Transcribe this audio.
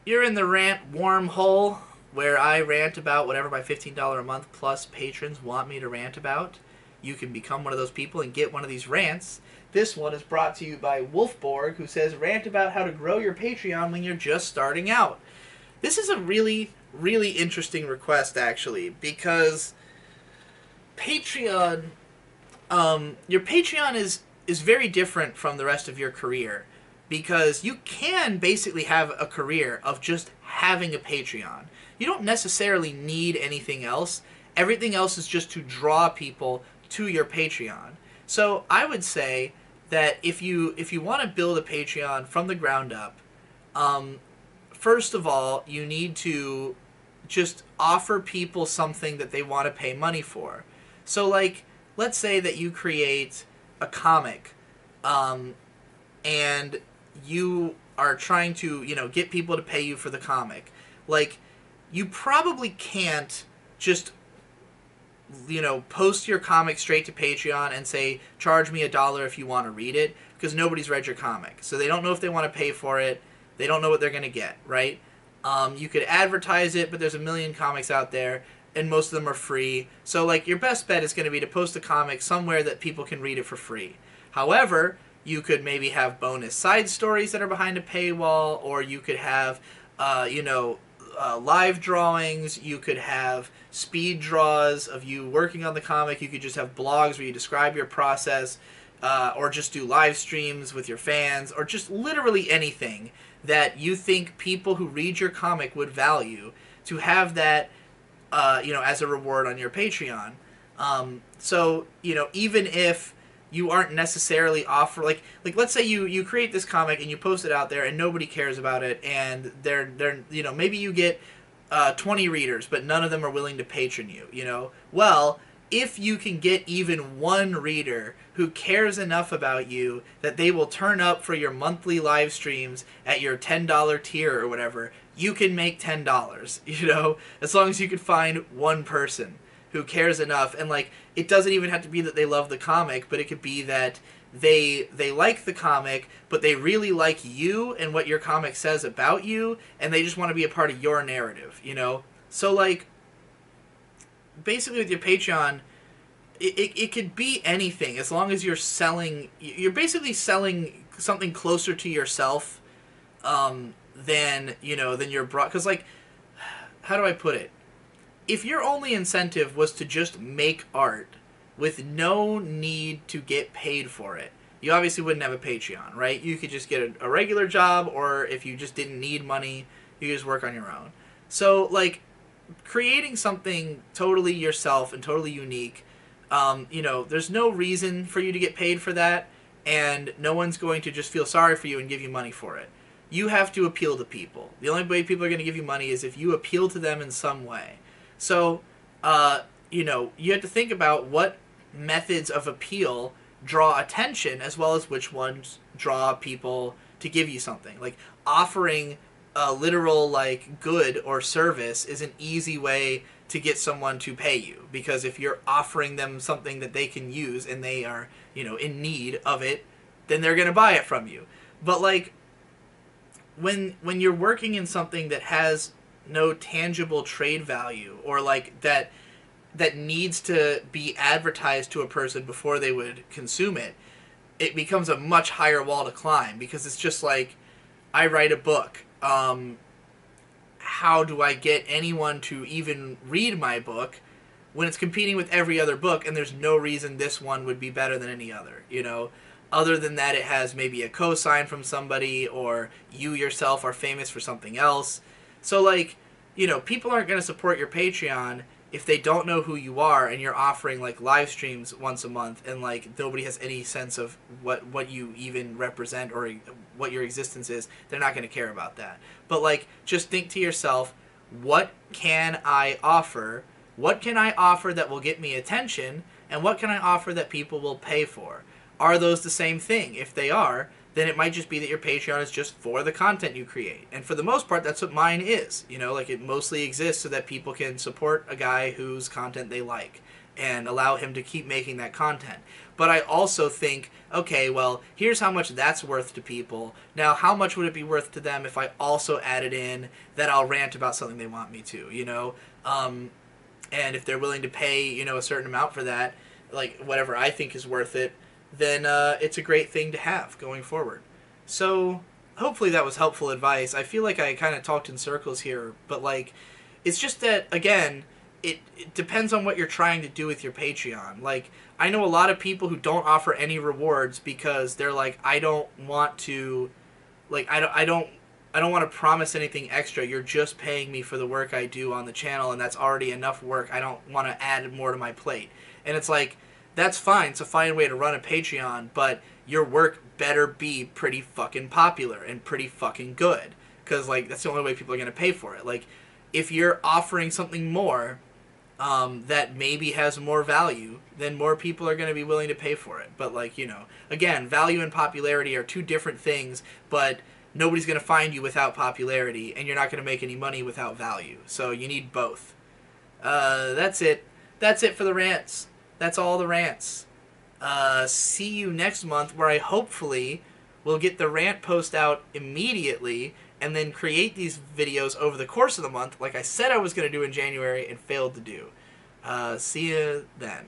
You're in the rant wormhole where I rant about whatever my $15 a month plus patrons want me to rant about. You can become one of those people and get one of these rants. This one is brought to you by Wolfborg, who says, rant about how to grow your Patreon when you're just starting out. This is a really, really interesting request, actually, because Patreon, your Patreon is very different from the rest of your career, because you can basically have a career of just having a Patreon. You don't necessarily need anything else. Everything else is just to draw people to your Patreon. So I would say that if you want to build a Patreon from the ground up, first of all, you need to just offer people something that they want to pay money for. So, like, let's say that you create a comic, and you are trying to, get people to pay you for the comic. Like, you probably can't just, post your comic straight to Patreon and say, charge me $1 if you want to read it, because nobody's read your comic. So they don't know if they want to pay for it. They don't know what they're going to get, right? You could advertise it, but there's a million comics out there, and most of them are free. So, like, your best bet is going to be to post a comic somewhere that people can read it for free. However, you could maybe have bonus side stories that are behind a paywall, or you could have, live drawings. You could have speed draws of you working on the comic. You could just have blogs where you describe your process, or just do live streams with your fans, or just literally anything that you think people who read your comic would value, to have that, as a reward on your Patreon. So, even if you aren't necessarily like let's say you create this comic and you post it out there and nobody cares about it, and they're maybe you get 20 readers, but none of them are willing to patron you. Well, if you can get even one reader who cares enough about you that they will turn up for your monthly live streams at your $10 tier or whatever, you can make $10, as long as you can find one person who cares enough. And, like, it doesn't even have to be that they love the comic, but it could be that they like the comic, but they really like you and what your comic says about you, and they just want to be a part of your narrative, So, like, basically with your Patreon, it could be anything, as long as you're basically selling something closer to yourself, than your broad. Because, like, how do I put it? If your only incentive was to just make art with no need to get paid for it, you obviously wouldn't have a Patreon, right? You could just get a regular job, or if you just didn't need money, you could just work on your own. So, like, creating something totally yourself and totally unique, there's no reason for you to get paid for that, and no one's going to just feel sorry for you and give you money for it. You have to appeal to people. The only way people are going to give you money is if you appeal to them in some way. So, you have to think about what methods of appeal draw attention, as well as which ones draw people to give you something. Like, offering a literal, like, good or service is an easy way to get someone to pay you, because if you're offering them something that they can use and they are, in need of it, then they're going to buy it from you. But, like, when you're working in something that has no tangible trade value, or like that needs to be advertised to a person before they would consume it, it becomes a much higher wall to climb, because it's just like, I write a book. How do I get anyone to even read my book when it's competing with every other book, and there's no reason this one would be better than any other, Other than that, it has maybe a cosign from somebody, or you yourself are famous for something else. So, like, people aren't going to support your Patreon if they don't know who you are, and you're offering, like, live streams once a month, and, like, nobody has any sense of what you even represent or what your existence is. They're not going to care about that. But, like, just think to yourself, what can I offer? What can I offer that will get me attention? And what can I offer that people will pay for? Are those the same thing? If they are, then it might just be that your Patreon is just for the content you create. And for the most part, that's what mine is. Like, it mostly exists so that people can support a guy whose content they like. and allow him to keep making that content. But I also think, okay, well, here's how much that's worth to people. Now, how much would it be worth to them if I also added in that I'll rant about something they want me to, you know? And if they're willing to pay, you know, a certain amount for that, like whatever I think is worth it, then it's a great thing to have going forward. So hopefully that was helpful advice. I feel like I kind of talked in circles here, but like, it's just that, again, it depends on what you're trying to do with your Patreon. Like, I know a lot of people who don't offer any rewards because they're like, I don't want to, like, I don't want to promise anything extra. You're just paying me for the work I do on the channel, and that's already enough work. I don't want to add more to my plate. And it's like, that's fine. It's a fine way to run a Patreon, but your work better be pretty fucking popular and pretty fucking good. Because, like, that's the only way people are going to pay for it. Like, if you're offering something more that maybe has more value, then more people are going to be willing to pay for it. But, like, you know, again, value and popularity are two different things, but nobody's going to find you without popularity, and you're not going to make any money without value. So you need both. That's it. That's it for the rants. That's all the rants. See you next month, where I hopefully will get the rant post out immediately and then create these videos over the course of the month like I said I was going to do in January and failed to do. See you then.